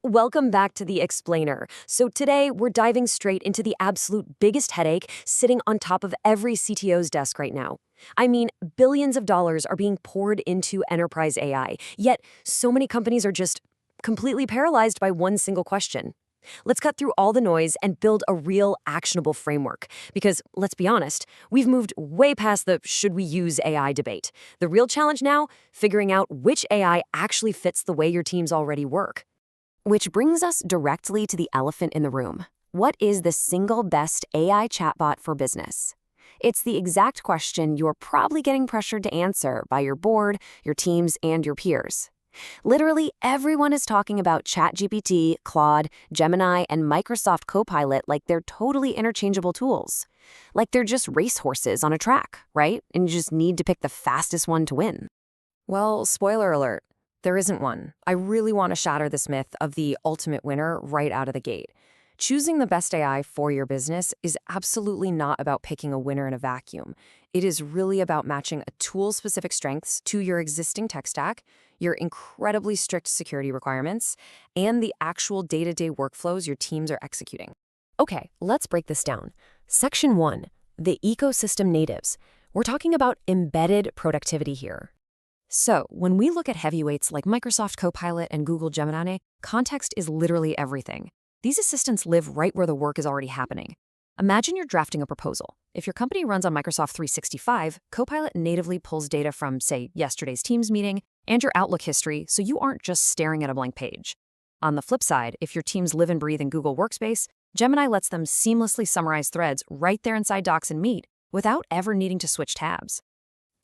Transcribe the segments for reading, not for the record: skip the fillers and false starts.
Welcome back to The Explainer. So today, we're diving straight into the absolute biggest headache sitting on top of every CTO's desk right now. I mean, billions of dollars are being poured into enterprise AI, yet so many companies are just completely paralyzed by one single question. Let's cut through all the noise and build a real actionable framework. Because, let's be honest, we've moved way past the should we use AI debate. The real challenge now, figuring out which AI actually fits the way your teams already work. Which brings us directly to the elephant in the room. What is the single best AI chatbot for business? It's the exact question you're probably getting pressured to answer by your board, your teams, and your peers. Literally, everyone is talking about ChatGPT, Claude, Gemini, and Microsoft Copilot like they're totally interchangeable tools. Like they're just racehorses on a track, right? And you just need to pick the fastest one to win. Well, spoiler alert, there isn't one. I really want to shatter this myth of the ultimate winner right out of the gate. Choosing the best AI for your business is absolutely not about picking a winner in a vacuum. It is really about matching a tool-specific strengths to your existing tech stack, your incredibly strict security requirements, and the actual day-to-day workflows your teams are executing. Okay, let's break this down. Section 1, the ecosystem natives. We're talking about embedded productivity here. So, when we look at heavyweights like Microsoft Copilot and Google Gemini, context is literally everything. These assistants live right where the work is already happening. Imagine you're drafting a proposal. If your company runs on Microsoft 365, Copilot natively pulls data from, say, yesterday's Teams meeting and your Outlook history, so you aren't just staring at a blank page. On the flip side, if your teams live and breathe in Google Workspace, Gemini lets them seamlessly summarize threads right there inside Docs and Meet without ever needing to switch tabs.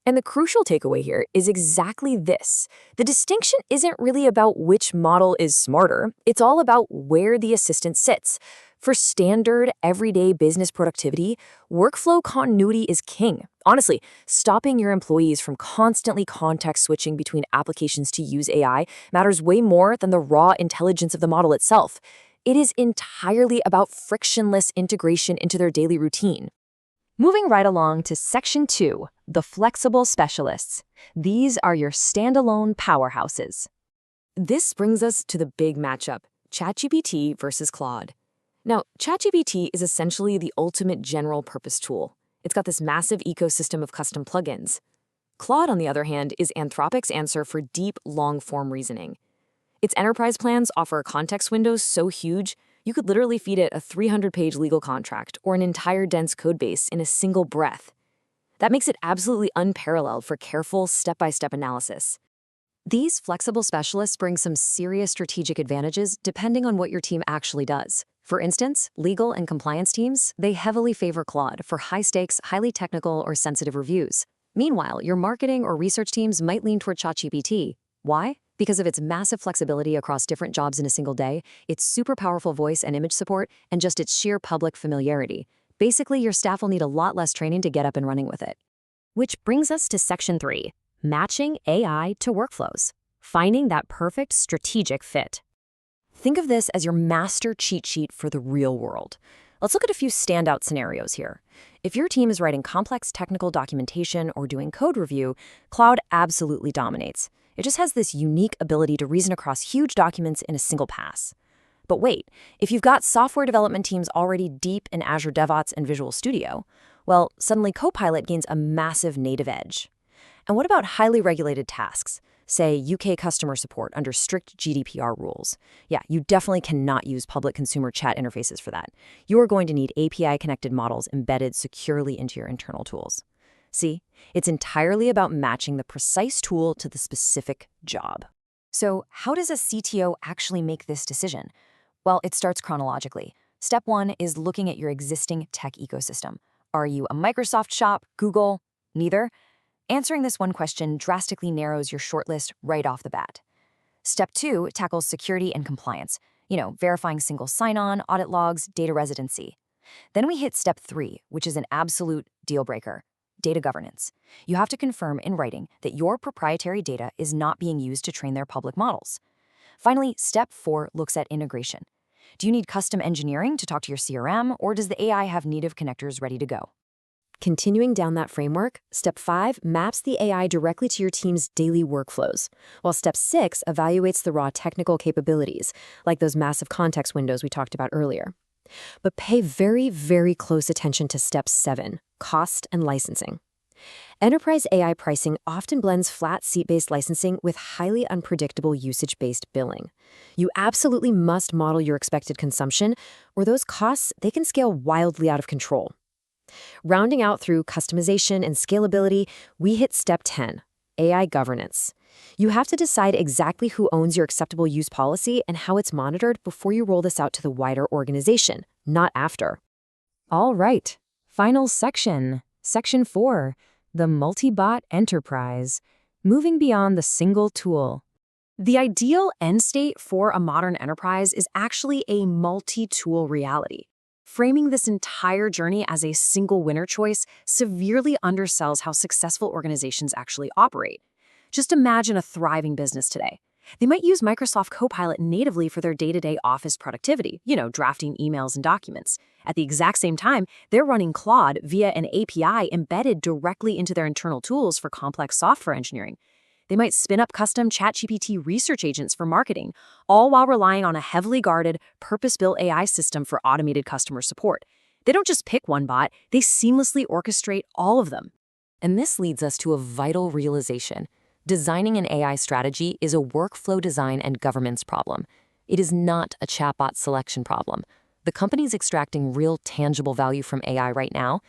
And the crucial takeaway here is exactly this. The distinction isn't really about which model is smarter. It's all about where the assistant sits. For standard, everyday business productivity, workflow continuity is king. Honestly, stopping your employees from constantly context switching between applications to use AI matters way more than the raw intelligence of the model itself. It is entirely about frictionless integration into their daily routine. Moving right along to Section 2, the flexible specialists. These are your standalone powerhouses. This brings us to the big matchup, ChatGPT versus Claude. Now, ChatGPT is essentially the ultimate general-purpose tool. It's got this massive ecosystem of custom plugins. Claude, on the other hand, is Anthropic's answer for deep, long-form reasoning. Its enterprise plans offer context windows so huge, you could literally feed it a 300-page legal contract or an entire dense codebase in a single breath. That makes it absolutely unparalleled for careful, step-by-step analysis. These flexible specialists bring some serious strategic advantages depending on what your team actually does. For instance, legal and compliance teams, they heavily favor Claude for high-stakes, highly technical, or sensitive reviews. Meanwhile, your marketing or research teams might lean toward ChatGPT. Why? Because of its massive flexibility across different jobs in a single day, its super powerful voice and image support, and just its sheer public familiarity. Basically, your staff will need a lot less training to get up and running with it. Which brings us to Section 3, matching AI to workflows. Finding that perfect strategic fit. Think of this as your master cheat sheet for the real world. Let's look at a few standout scenarios here. If your team is writing complex technical documentation or doing code review, Claude absolutely dominates. It just has this unique ability to reason across huge documents in a single pass. But wait, if you've got software development teams already deep in Azure DevOps and Visual Studio, well, suddenly Copilot gains a massive native edge. And what about highly regulated tasks? Say UK customer support under strict GDPR rules. Yeah, you definitely cannot use public consumer chat interfaces for that. You are going to need API-connected models embedded securely into your internal tools. See, it's entirely about matching the precise tool to the specific job. So how does a CTO actually make this decision? Well, it starts chronologically. Step 1 is looking at your existing tech ecosystem. Are you a Microsoft shop, Google? Neither? Answering this one question drastically narrows your shortlist right off the bat. Step 2 tackles security and compliance. Verifying single sign-on, audit logs, data residency. Then we hit Step 3, which is an absolute deal breaker. Data governance. You have to confirm in writing that your proprietary data is not being used to train their public models. Finally, Step 4 looks at integration. Do you need custom engineering to talk to your CRM, or does the AI have native connectors ready to go? Continuing down that framework, Step 5 maps the AI directly to your team's daily workflows, while Step 6 evaluates the raw technical capabilities, like those massive context windows we talked about earlier. But pay very, very close attention to Step 7, cost and licensing. Enterprise AI pricing often blends flat seat-based licensing with highly unpredictable usage-based billing. You absolutely must model your expected consumption, or those costs, they can scale wildly out of control. Rounding out through customization and scalability, we hit Step 10, AI governance. You have to decide exactly who owns your acceptable use policy and how it's monitored before you roll this out to the wider organization, not after. All right, final section. Section 4, the multi-bot enterprise, moving beyond the single tool. The ideal end state for a modern enterprise is actually a multi-tool reality. Framing this entire journey as a single winner choice severely undersells how successful organizations actually operate. Just imagine a thriving business today. They might use Microsoft Copilot natively for their day-to-day office productivity, drafting emails and documents. At the exact same time, they're running Claude via an API embedded directly into their internal tools for complex software engineering. They might spin up custom ChatGPT research agents for marketing, all while relying on a heavily guarded, purpose-built AI system for automated customer support. They don't just pick one bot, they seamlessly orchestrate all of them. And this leads us to a vital realization. Designing an AI strategy is a workflow design and governance problem. It is not a chatbot selection problem. The companies extracting real tangible value from AI right now,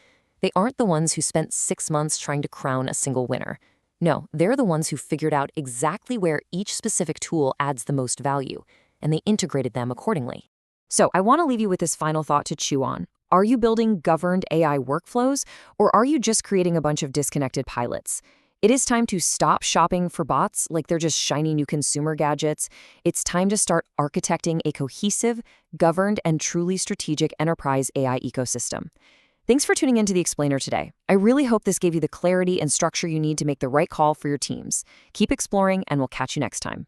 they aren't the ones who spent 6 months trying to crown a single winner. No, they're the ones who figured out exactly where each specific tool adds the most value, and they integrated them accordingly. So I want to leave you with this final thought to chew on. Are you building governed AI workflows, or are you just creating a bunch of disconnected pilots? It is time to stop shopping for bots like they're just shiny new consumer gadgets. It's time to start architecting a cohesive, governed, and truly strategic enterprise AI ecosystem. Thanks for tuning into The Explainer today. I really hope this gave you the clarity and structure you need to make the right call for your teams. Keep exploring, and we'll catch you next time.